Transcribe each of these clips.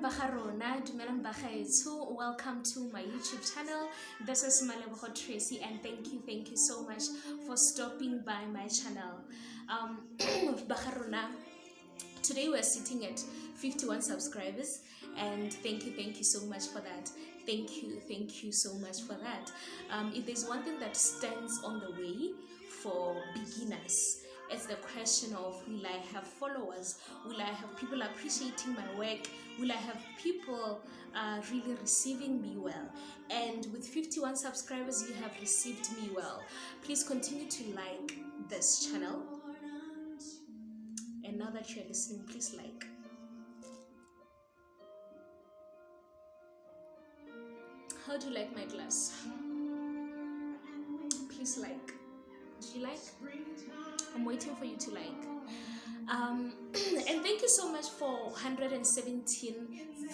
Bagarona, dumelang bagaetsho. Welcome to my YouTube channel. This is Malebogo Tracy, and thank you so much for stopping by my channel. Bagarona, today we're sitting at 51 subscribers, and thank you so much for that. Thank you so much for that. If there's one thing that stands on the way for beginners, it's the question of, will I have followers? Will I have people appreciating my work? Will I have people really receiving me well? And with 51 subscribers, you have received me well. Please continue to like this channel. And now that you're listening, please like. How do you like my glass? Please like. Do you like? I'm waiting for you to like. And thank you so much for 117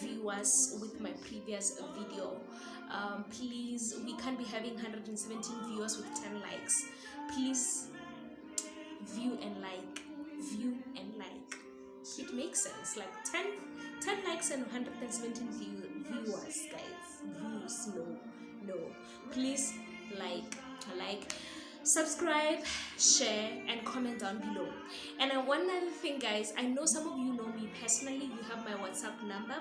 viewers with my previous video. Please, we can't be having 117 viewers with 10 likes. Please view and like. It makes sense. Like 10 likes and 117 viewers, guys. Views, no. Please like, subscribe, share, and comment down below. And one other thing, guys, I know some of you know me personally. You have my WhatsApp number,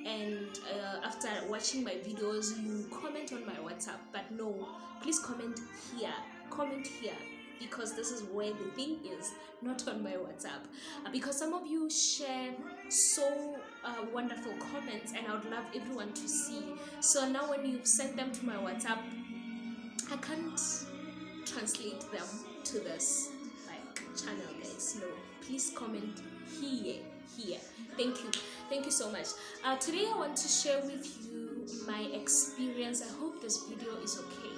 and after watching my videos, you comment on my WhatsApp. But no, please comment here, because this is where the thing is, not on my WhatsApp. Because some of you share so wonderful comments, and I would love everyone to see. So now when you send them to my WhatsApp, I can't translate them to this channel, guys. No, please comment here. Thank you so much. Today I want to share with you my experience. I hope this video is okay.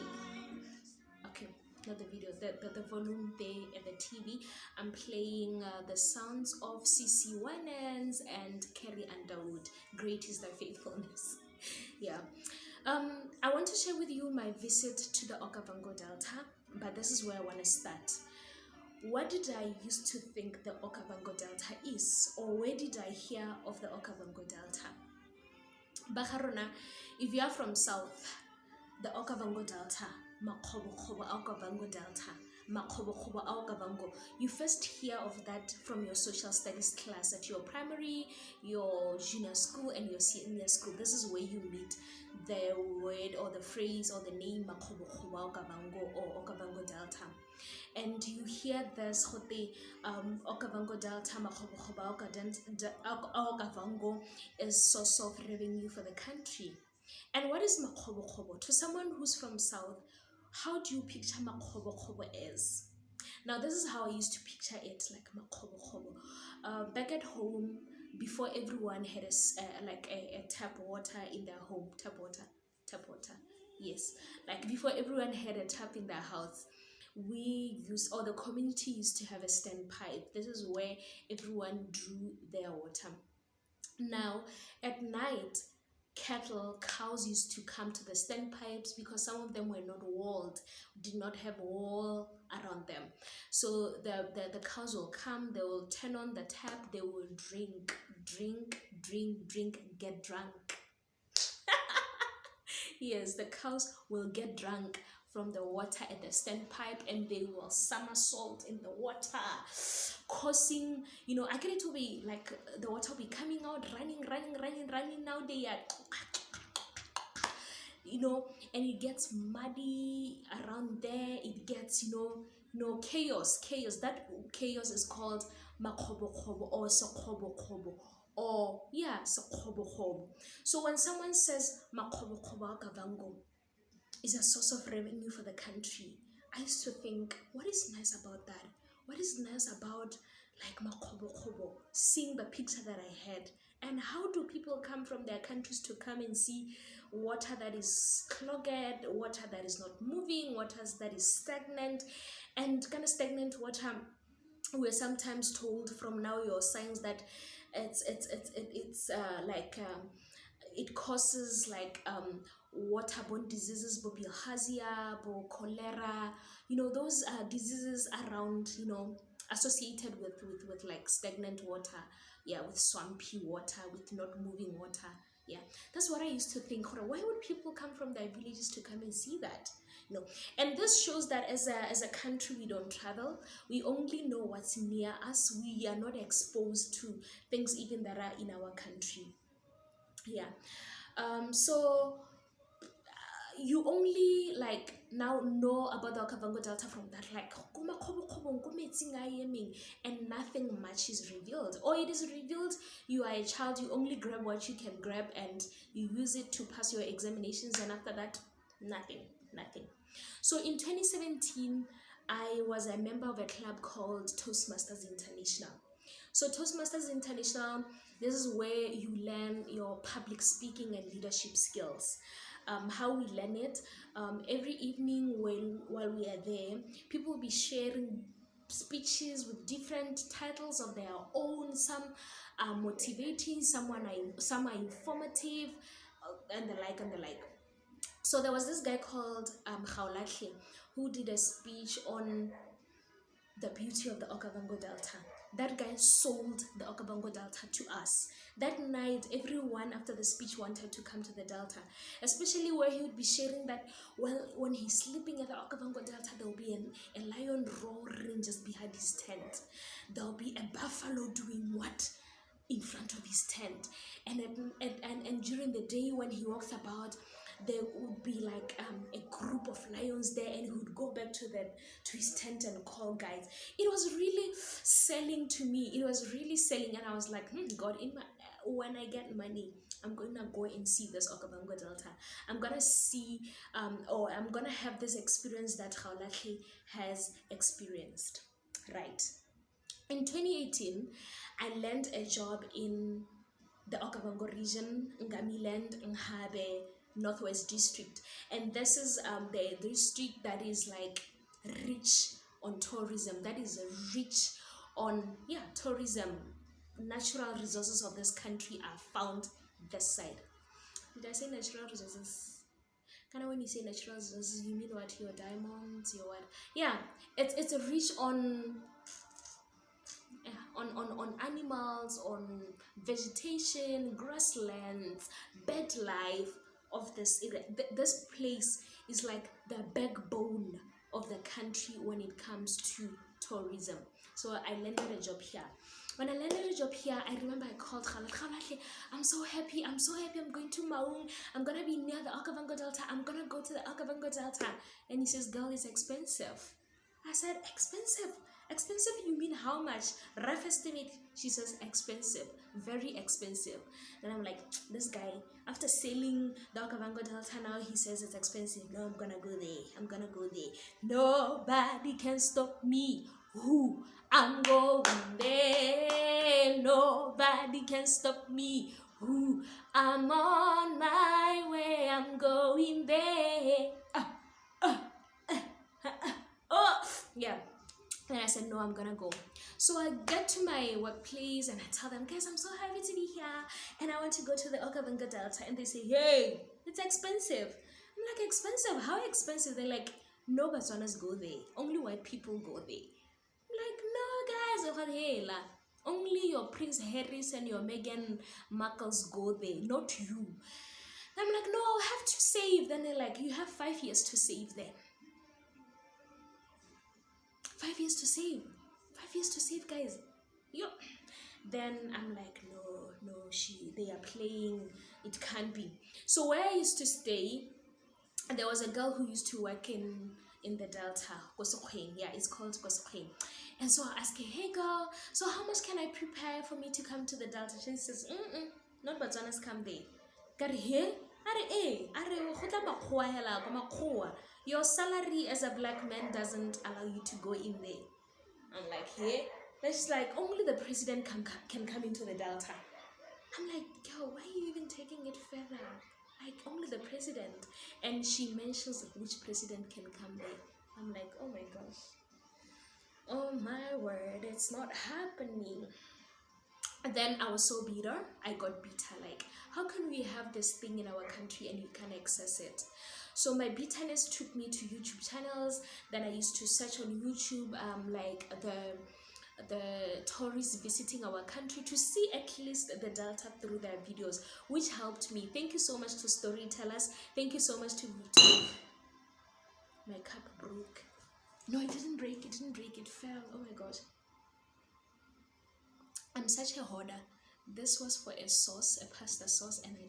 Not the video, the volume there at the TV. I'm playing the sounds of CC Winans and Carrie Underwood. Great is thy faithfulness. Yeah. I want to share with you my visit to the Okavango Delta, but this is where I want to start. What did I used to think the Okavango Delta is, or where did I hear of the Okavango Delta? Bagarona, if you are from South, the Okavango Delta, Okavango Delta, Okavango, you first hear of that from your social studies class at your primary, your junior school, and your senior school. This is where you meet the word or the phrase or the name Okavango or Okavango Delta. And you hear this Okavango Delta, Okavango is source of revenue for the country. And what is Makhobo? To someone who's from South, how do you picture Makhobo as? Now this is how I used to picture it, like Makhobo. Back at home, before everyone had a tap water in their home, tap water. Yes, like before everyone had a tap in their house, the community used to have a standpipe. This is where everyone drew their water. Now at night, cows used to come to the standpipes because some of them were not walled, did not have a wall around them. So the cows will come, they will turn on the tap, they will drink, get drunk. Yes, the cows will get drunk from the water at the standpipe, and they will somersault in the water, causing, I get it to be like the water will be coming out, running. Now they are, and it gets muddy around there. It gets, chaos. That chaos is called Makhobo or Sokhobo. Or Sokhobo. So when someone says Makhobo Okavango is a source of revenue for the country, I used to think, what is nice about that? What is nice about Makhobo, seeing the picture that I had? And how do people come from their countries to come and see water that is clogged, water that is not moving, water that is stagnant? And kind of stagnant water, we're sometimes told from now your signs that it causes waterborne diseases, bilharzia, cholera, those diseases around, associated with like stagnant water. yeah, with swampy water, with not moving water. Yeah, that's what I used to think. Why would people come from their villages to come and see that? No. And this shows that as a country, we don't travel. We only know what's near us. We are not exposed to things even that are in our country. Yeah. So you only like now know about the Okavango Delta from that, like, and nothing much is revealed, or it is revealed. You are a child, you only grab what you can grab and you use it to pass your examinations, and after that, nothing. So in 2017, I was a member of a club called Toastmasters International. So Toastmasters International, this is where you learn your public speaking and leadership skills. How we learn it, every evening while we are there, people will be sharing speeches with different titles of their own. Some are motivating, some are informative, and the like. So there was this guy called Gaulatle, who did a speech on the beauty of the Okavango Delta. That guy sold the Okavango Delta to us. That night, everyone after the speech wanted to come to the Delta, especially where he would be sharing that, well, when he's sleeping at the Okavango Delta, there will be a lion roaring just behind his tent. There will be a buffalo doing what? In front of his tent. And during the day when he walks about, there would be like a group of lions there, and he would go back to his tent and call guys. It was really selling to me. It was really selling, and I was like, God, when I get money, I'm gonna go and see this Okavango Delta. I'm gonna see, or I'm gonna have this experience that Gaulatle has experienced. Right. In 2018, I landed a job in the Okavango region, Ngamiland, Nghabe, Northwest District. And this is the district that is like rich on tourism, that is rich on tourism. Natural resources of this country are found this side. Did I say natural resources? Kind of when you say natural resources, you mean what? Your diamonds, your what? Yeah, it's rich on animals, on vegetation, grasslands, bird life of this area. This place is like the backbone of the country when it comes to tourism. So I landed a job here. When I landed a job here, I remember I called Gaulatle. I'm so happy, I'm going to Maung. I'm gonna be near the Okavango Delta. I'm gonna go to the Okavango Delta. And he says, girl, it's expensive. I said, expensive? Expensive, you mean how much? Rough estimate. She says, expensive, very expensive. Then I'm like, this guy, after selling the Okavango Delta, now he says it's expensive. No, I'm gonna go there. Nobody can stop me. Who? I'm going there. Nobody can stop me. Who? I'm on my way. I'm going there. Oh, yeah. And I said, no, I'm gonna go. So I get to my workplace and I tell them, guys, I'm so happy to be here and I want to go to the Okavango Delta. And they say, hey, it's expensive. I'm like, expensive? How expensive? They're like, no Botswanas go there. Only white people go there. I'm like, no, guys, only your Prince Harris and your Meghan Markles go there, not you. And I'm like, no, I'll have to save. Then they're like, you have 5 years to save then. 5 years to save. 5 years to save, guys. Yup. Then I'm like, no, they are playing. It can't be. So where I used to stay, there was a girl who used to work in the Delta, Kosokweng. Yeah, it's called Kosokweng. And so I asked her, hey girl, so how much can I prepare for me to come to the Delta? She says, not Botswanas come there. Got here? Your salary as a black man doesn't allow you to go in there. I'm like, hey? That's like, only the president can come into the Delta. I'm like, girl, why are you even taking it further? Like, only the president. And she mentions which president can come there. I'm like, oh my gosh. Oh my word, it's not happening. And then I was so bitter. I got bitter. Like, how can we have this thing in our country and we can't access it? So my bitterness took me to YouTube channels. Then I used to search on YouTube, like the tourists visiting our country to see at least the Delta through their videos, which helped me. Thank you so much to storytellers. Thank you so much to my cup broke. No, it didn't break. It didn't break. It fell. Oh my gosh. I'm such a hoarder. This was for a sauce, a pasta sauce, and I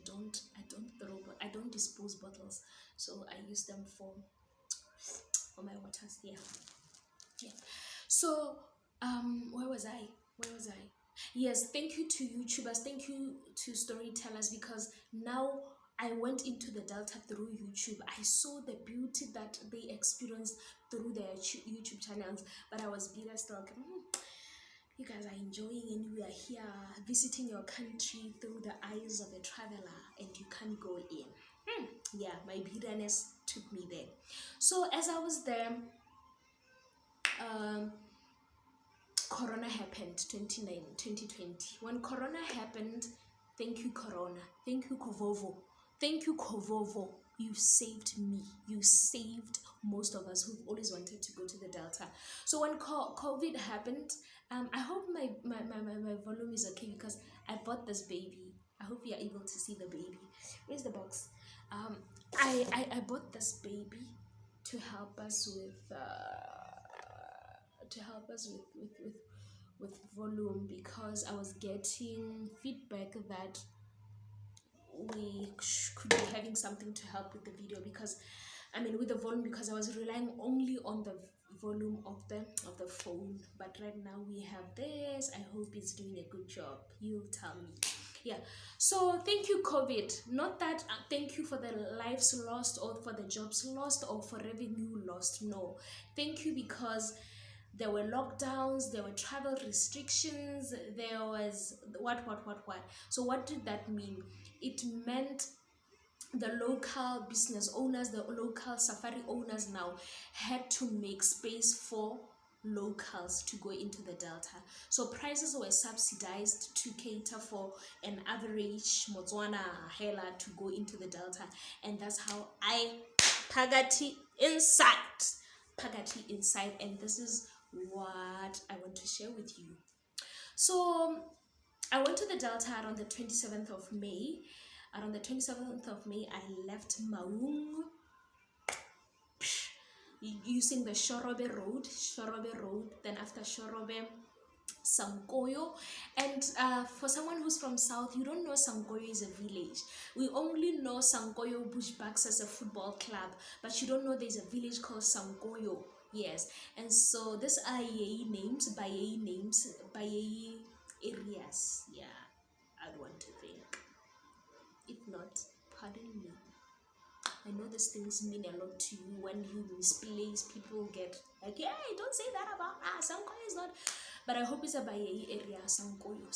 don't dispose bottles, so I use them for my waters. Yeah. So where was I? Yes, thank you to YouTubers, thank you to storytellers, because now I went into the Delta through YouTube. I saw the beauty that they experienced through their YouTube channels, but I was bitter still. Like, you guys are enjoying and we are here visiting your country through the eyes of a traveler and you can't go in. Yeah, my bitterness took me there. So as I was there, Corona happened, 2020. When Corona happened, thank you Corona, thank you Kovovo, thank you Kovovo. You saved me. You saved most of us who've always wanted to go to the Delta. So when COVID happened, I hope my volume is okay because I bought this baby. I hope you are able to see the baby. Where's the box? I bought this baby to help us with with volume, because I was getting feedback that we could be having something to help with the video, because with the volume, because I was relying only on the volume of the phone. But right now we have this. I hope it's doing a good job. You'll tell me. Yeah, so thank you COVID. Not that thank you for the lives lost or for the jobs lost or for revenue lost. No, thank you because there were lockdowns, there were travel restrictions, there was what. So what did that mean? It meant the local business owners, the local safari owners now had to make space for locals to go into the Delta. So prices were subsidized to cater for an average Motswana hela to go into the Delta. And that's how I pagati inside, and this is what I want to share with you. So I went to the Delta around the 27th of May. Around the 27th of May, I left Maung using the Shorobe Road. Then after Shorobe, Sankoyo. And for someone who's from South, you don't know Sankoyo is a village. We only know Sankoyo Bushbacks as a football club, but you don't know there's a village called Sankoyo. Yes, and so these are Bayei areas. Yeah, I'd want to think. If not, pardon me. I know these things mean a lot to you. When you misplace, people get like, yeah, don't say that about Sankoyo is not. But I hope it's a Bayei area, Sankoyo.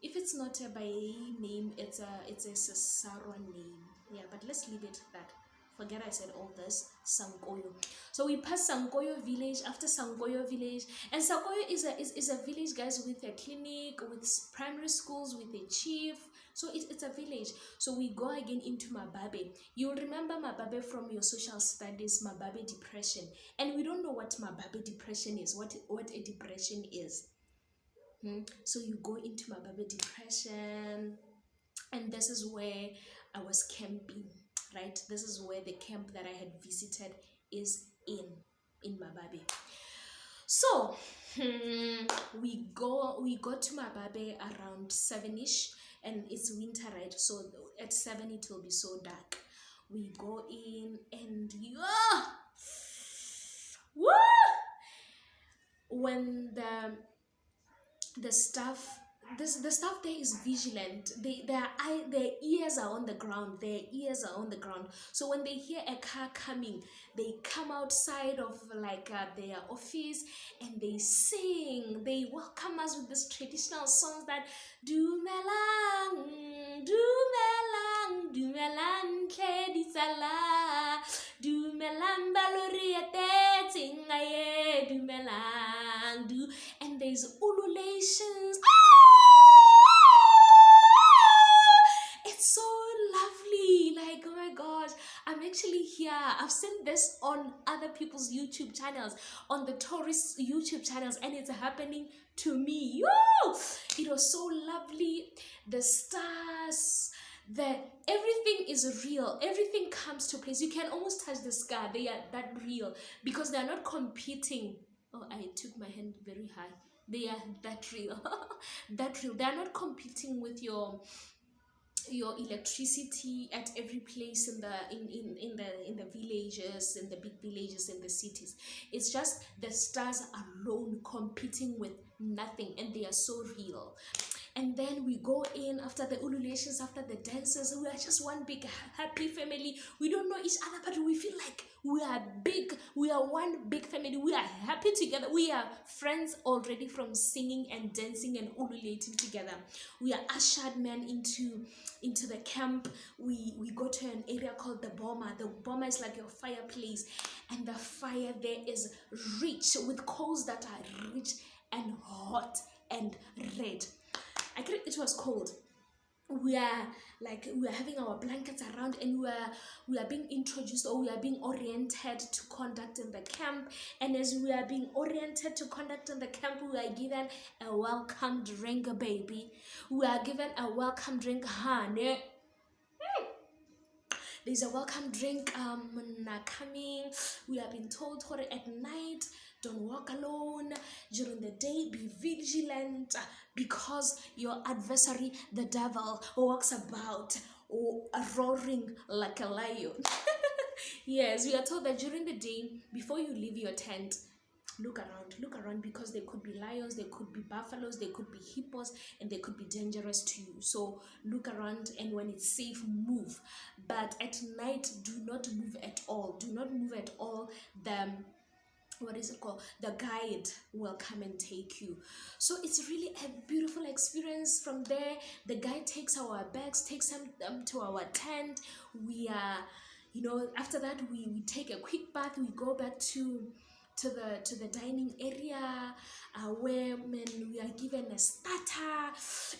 If it's not a Bayei name, it's a Sasarwa name. Yeah, but let's leave it that. Forget I said all this. Sankoyo. So we passed Sankoyo village. After Sankoyo village, and Sankoyo is a village, guys, with a clinic, with primary schools, with a chief. So it's a village. So we go again into Mababe. You'll remember Mababe from your social studies, Mababe depression. And we don't know what Mababe depression is, what a depression is. So you go into Mababe depression, and this is where I was camping, right? This is where the camp that I had visited is in Mababe. So we go to Mababe around 7ish, and it's winter, right? So at 7 it will be so dark. We go in, and when the staff the staff there is vigilant. Their ears are on the ground. So when they hear a car coming, they come outside of their office and they sing. They welcome us with this traditional songs that Dumelang Kledisala Dumelang Baloriate Tingaye Dumelang, and there's ululations. It's so lovely. Like, oh my gosh, I'm actually here. I've seen this on other people's YouTube channels, on the tourist YouTube channels, and it's happening to me. Yo! It was so lovely. The stars, everything is real. Everything comes to place. You can almost touch the sky. They are that real because they are not competing. Oh, I took my hand very high. They are that real. That real. They are not competing with your electricity at every place in the villages, in the big villages, in the cities. It's just the stars alone competing with nothing, and they are so real. And then we go in after the ululations, after the dances. We are just one big happy family. We don't know each other, but we feel like we are big. We are one big family. We are happy together. We are friends already from singing and dancing and ululating together. We are ushered, man, into the camp. We go to an area called the Boma. The Boma is like your fireplace, and the fire there is rich with coals that are rich and hot and red. I think it was cold. We are having our blankets around, and we are being introduced, or we are being oriented to conduct in the camp. And as we are being oriented to conduct in the camp, we are given a welcome drink, baby. We are given a welcome drink, honey. There's a welcome drink coming. We have been told at night, don't walk alone. During the day, be vigilant, because your adversary, the devil, walks about roaring like a lion. Yes, we are told that during the day, before you leave your tent, look around, because there could be lions, there could be buffaloes, there could be hippos, and they could be dangerous to you. So look around, and when it's safe, move. But at night, do not move at all. Do not move at all. The guide will come and take you. So it's really a beautiful experience. From there, the guide takes our bags, takes them to our tent. We are, after that, we take a quick bath. We go back to the dining area, where we are given a starter.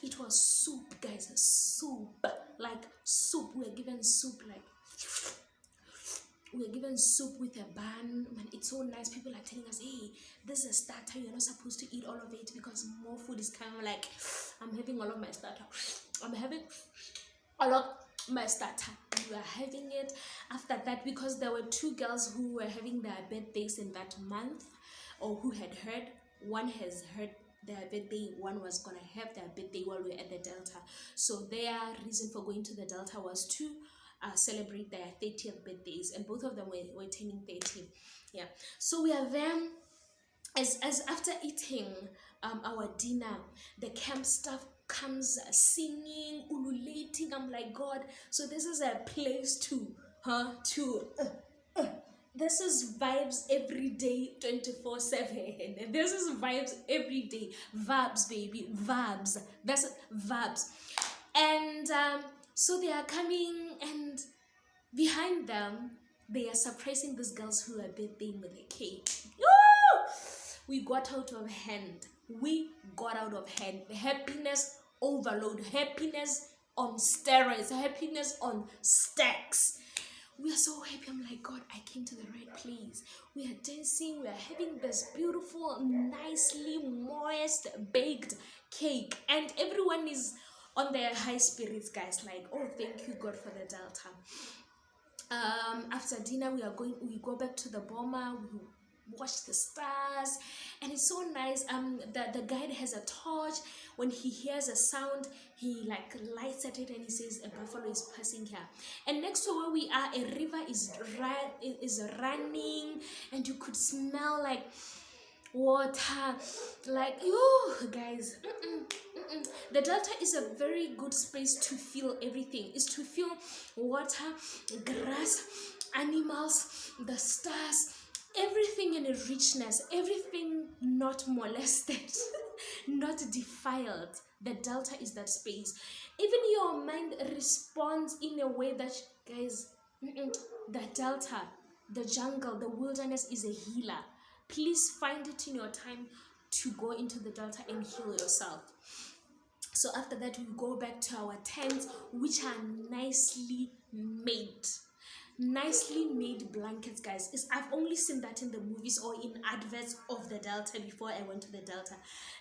It was soup, guys. Soup. We are given soup with a bun. Man, it's so nice. People are telling us, hey, this is a starter, you're not supposed to eat all of it because more food is coming. Like, I'm having all of my starter. I'm having all of my starter. We are having it. After that, because there were two girls who were having their birthdays in that month, or who had heard. One has heard their birthday, one was gonna have their birthday while we were at the Delta. So their reason for going to the Delta was to celebrate their 30th birthdays, and both of them were turning 30. Yeah, so we are there. As after eating our dinner, the camp staff comes singing, ululating. I'm like, God, so this is a place this is vibes every day, 24/7. This is vibes every day. Vibes, baby, vibes. That's vibes. And so they are coming, and behind them, they are surprising these girls who are birthday with a cake. Woo! We got out of hand. Happiness overload. Happiness on steroids. Happiness on stacks. We are so happy. I'm like, God, I came to the right place. We are dancing. We are having this beautiful, nicely moist, baked cake. And everyone is on their high spirits, guys. Like, oh, thank you, God, for the Delta. After dinner, we go back to the Boma. We watch the stars, and it's so nice. The guide has a torch. When he hears a sound, he lights at it, and he says a buffalo is passing here. And next to where we are, a river is running, and you could smell water. Guys, the Delta is a very good space to feel everything. It's to feel water, grass, animals, the stars, everything in a richness, everything not molested, not defiled. The Delta is that space. Even your mind responds in a way that, guys, the Delta, the jungle, the wilderness is a healer. Please find it in your time to go into the Delta and heal yourself. So after that, we go back to our tents, which are nicely made. nicely made blankets, guys. I've only seen that in the movies or in adverts of the Delta before I went to the Delta.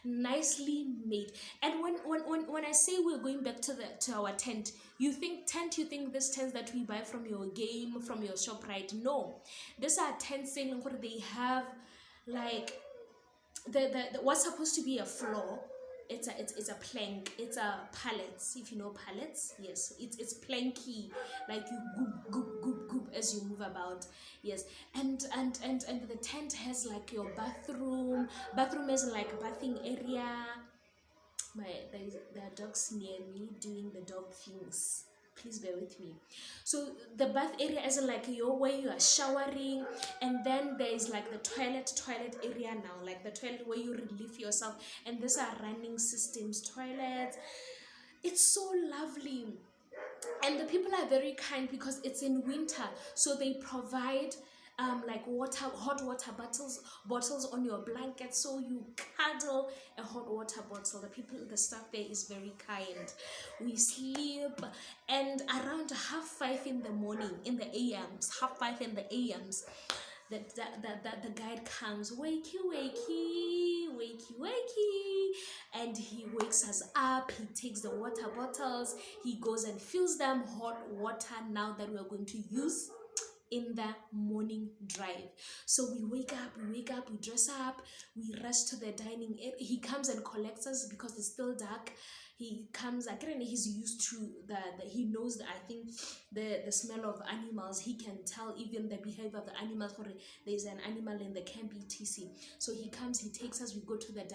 Nicely made. And when I say we're going back to our tent, you think this tent that we buy from your game, from your shop, right? No, these are tents saying they have like the what's supposed to be a floor. It's a plank, it's a pallets, if you know pallets. Yes, it's planky, like you goop goop goop goop as you move about. Yes, and the tent has like your bathroom is like bathing area. There are dogs near me doing the dog things, please bear with me. So the bath area is like your where you are showering, and then there is like the toilet area now, like the toilet where you relieve yourself, and these are running systems toilets. It's so lovely, and the people are very kind because it's in winter, so they provide like hot water bottles on your blanket, so you cuddle a hot water bottle. The staff there is very kind. We sleep, and around 4:30 in the morning, in the AMs, 4:30 in the AMs, the guide comes, wakey wakey wakey wakey, and he wakes us up. He takes the water bottles, he goes and fills them hot water now that we are going to use in the morning drive. So we wake up, we dress up, we rush to the dining area. He comes and collects us because it's still dark. He comes again, he's used to he knows that, I think, the smell of animals. He can tell even the behavior of the animals. For there's an animal in the camp, etc. So he comes, he takes us, we go to the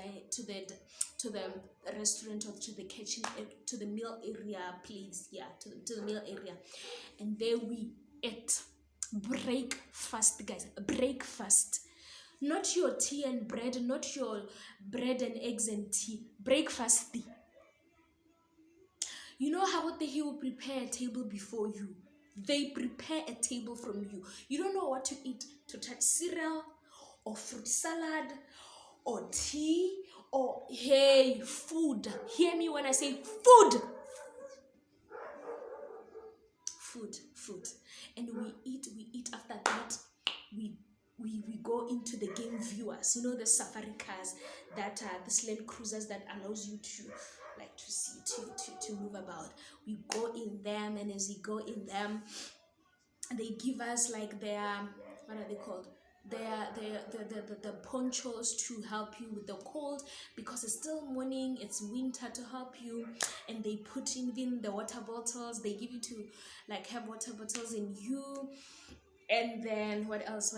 restaurant, or to the kitchen, to the meal area, please. Yeah, to the meal area, and there we eat. Breakfast, guys. Breakfast, not your tea and bread, not your bread and eggs and tea. Breakfast. You know how he will prepare a table before you. They prepare a table from you. You don't know what to eat, to touch cereal or fruit salad or tea or food. Hear me when I say food. Food. And we eat. After that, we go into the game viewers. You know, the safari cars that are the Land Cruisers that allows you to like to see to move about. We go in them, and as we go in them, they give us like their, what are they called, the ponchos to help you with the cold, because it's still morning, it's winter, to help you. And they put in the water bottles. They give you to like have water bottles in you. And then what else?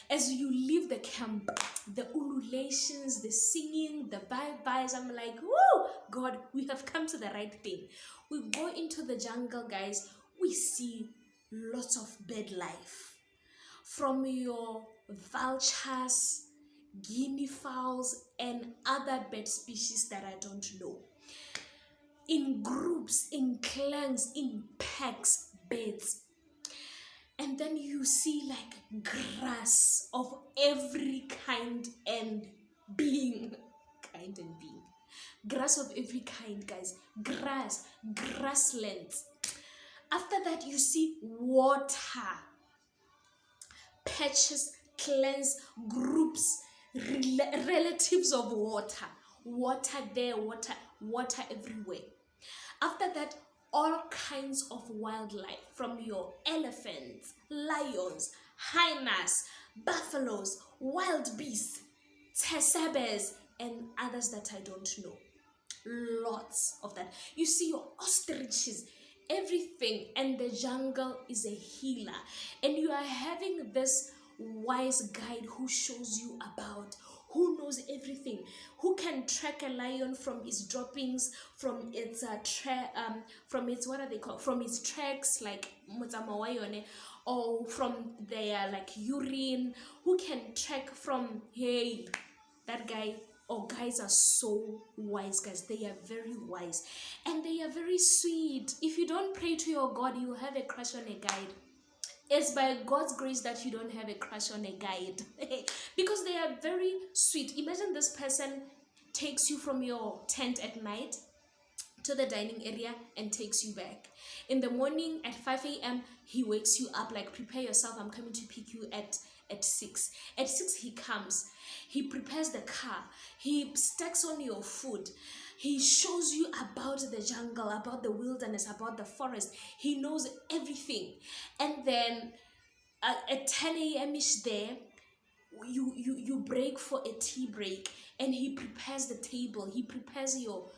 As you leave the camp, the ululations, the singing, the bye-byes, I'm like, whoa, God, we have come to the right thing. We go into the jungle, guys. We see lots of bird life. From your vultures, guinea fowls, and other bird species that I don't know. In groups, in clans, in packs, birds. And then you see like grass of every kind and being. Grass of every kind, guys. Grasslands. After that, you see water. Patches, clans, groups, relatives of water. Water there, water everywhere. After that, all kinds of wildlife, from your elephants, lions, hyenas, buffaloes, wild beasts, tsesebes, and others that I don't know. Lots of that. You see your ostriches, everything. And the jungle is a healer, and you are having this wise guide who shows you about, who knows everything, who can track a lion from its droppings, from its from its, what are they called, from its tracks, like mutamawayone, or from their like urine, who can track from, hey, that guy or guys are so wise, guys. They are very wise, and they are very sweet. If you don't pray to your God, you will have a crush on a guide. It's by God's grace that you don't have a crush on a guide because they are very sweet. Imagine this person takes you from your tent at night to the dining area and takes you back. In the morning at 5 a.m. he wakes you up, like, prepare yourself, I'm coming to pick you at 6. At 6 he comes, he prepares the car, he stacks on your food, he shows you about the jungle, about the wilderness, about the forest. He knows everything. And then at 10 a.m. ish there, you break for a tea break, and he prepares the table, he prepares your...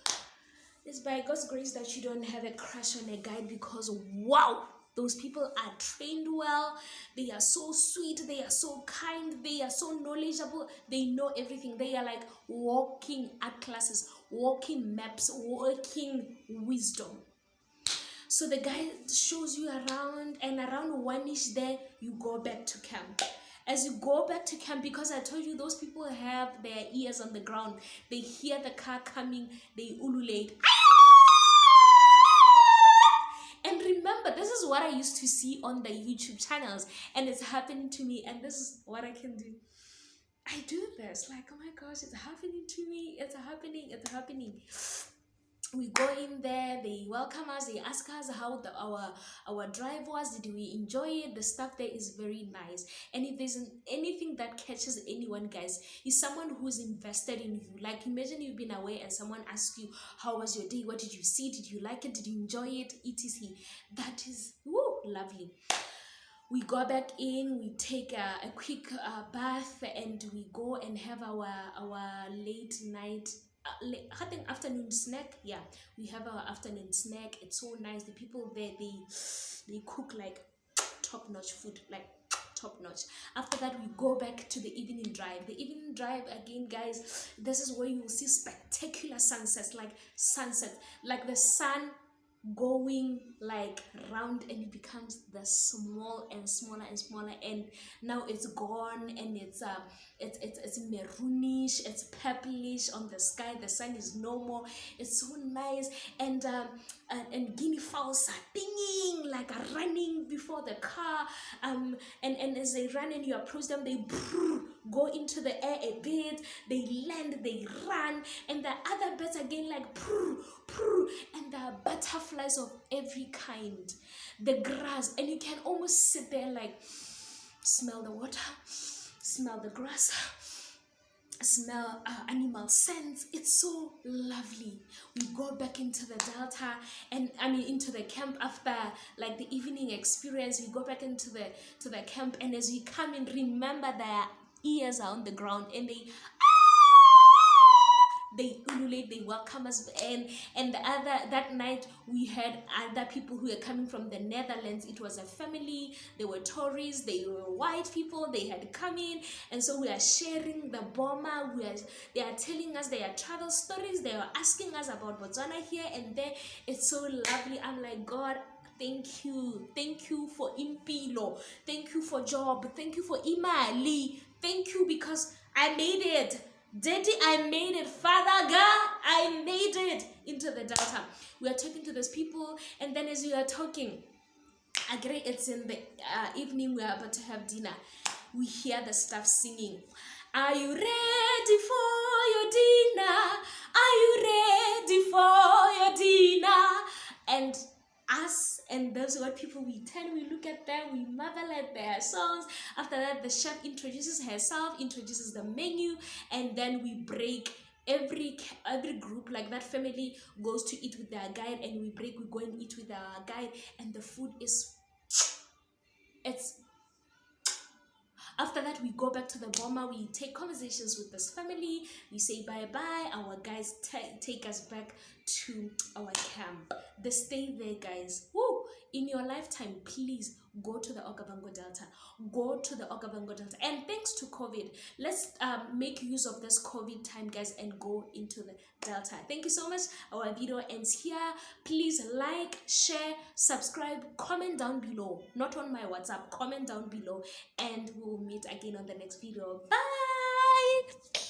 It's by God's grace that you don't have a crush on a guide, because wow, those people are trained well, they are so sweet, they are so kind, they are so knowledgeable, they know everything. They are like walking atlases, walking maps, walking wisdom. So the guy shows you around, and around 1ish there, you go back to camp. As you go back to camp, because I told you those people have their ears on the ground, they hear the car coming, they ululate. And remember, this is what I used to see on the YouTube channels, and it's happening to me, and this is what I can do. I do this, like, oh my gosh, it's happening to me, it's happening. We go in there, they welcome us, they ask us how our drive was, did we enjoy it. The stuff there is very nice. And if there's anything that catches anyone, guys, is someone who's invested in you. Like, imagine you've been away and someone asks you, how was your day, what did you see, did you like it, did you enjoy it, etc. That is lovely. We go back in, we take a quick bath, and we go and have our late night, I think afternoon snack. Yeah, we have our afternoon snack. It's so nice. The people there, they cook like top-notch food, like top-notch. After that, we go back to the evening drive. The evening drive again, guys, this is where you will see spectacular sunsets, like the sun going like round, and it becomes the small and smaller and smaller, and now it's gone, and it's maroonish, it's purplish on the sky. The sun is no more. It's so nice. And guinea fowls are dinging, like running before the car, and as they run and you approach them, they go into the air a bit, they land, they run, and the other birds again, like and the butterflies of every kind, the grass, and you can almost sit there, like, smell the water, smell the grass, smell animal scents. It's so lovely. We go back into the delta, and into the camp after like the evening experience. We go back into the camp, and as we come in, remember their ears are on the ground, and they ululate, they welcome us. And that night we had other people who were coming from the Netherlands. It was a family, they were tourists, they were white people, they had come in, and so we are sharing the boma. They are telling us their travel stories, they are asking us about Botswana here and there. It's so lovely. I'm like, God, thank you for impilo, thank you for job, thank you for imali, thank you, because I made it. Daddy, I made it. Father God, I made it into the delta. We are talking to those people, and then as we are talking, I agree, it's in the evening, we are about to have dinner. We hear the staff singing, are you ready for your dinner? Are you ready for your dinner? And us and those what people, we turn, we look at them, we marvel at their songs. After that, the chef introduces herself, introduces the menu, and then we break. Every group, like that family, goes to eat with their guide, and we break, we go and eat with our guide, and the food is, it's... After that, we go back to the Boma, we take conversations with this family, we say bye-bye, our guys take us back to our camp. The stay there, guys, woo, in your lifetime, please go to the Okavango Delta. Go to the Okavango Delta. And thanks to COVID, let's make use of this COVID time, guys, and go into the Delta. Thank you so much. Our video ends here. Please like, share, subscribe, comment down below. Not on my WhatsApp, comment down below, and we'll meet again on the next video. Bye!